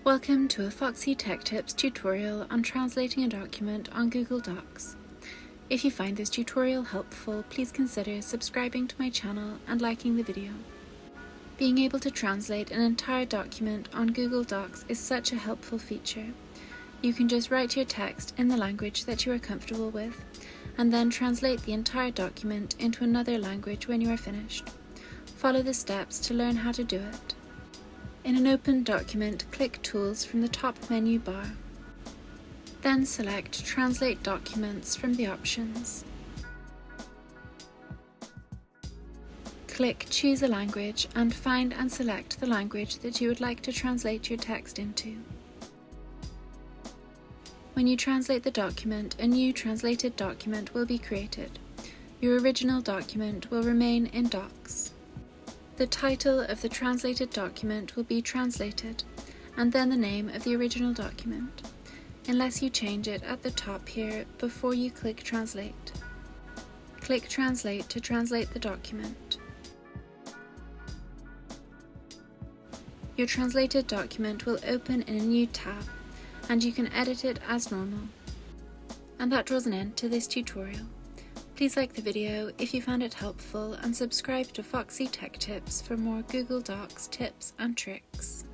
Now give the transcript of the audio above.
Welcome to a Foxy Tech Tips tutorial on translating a document on Google Docs. If you find this tutorial helpful, please consider subscribing to my channel and liking the video. Being able to translate an entire document on Google Docs is such a helpful feature. You can just write your text in the language that you are comfortable with, and then translate the entire document into another language when you are finished. Follow the steps to learn how to do it. In an open document, click Tools from the top menu bar. Then select Translate Documents from the options. Click Choose a Language and find and select the language that you would like to translate your text into. When you translate the document, a new translated document will be created. Your original document will remain in Docs. The title of the translated document will be Translated, and then the name of the original document, unless you change it at the top here before you click Translate. Click Translate to translate the document. Your translated document will open in a new tab, and you can edit it as normal. And that draws an end to this tutorial. Please like the video if you found it helpful and subscribe to Foxy Tech Tips for more Google Docs tips and tricks.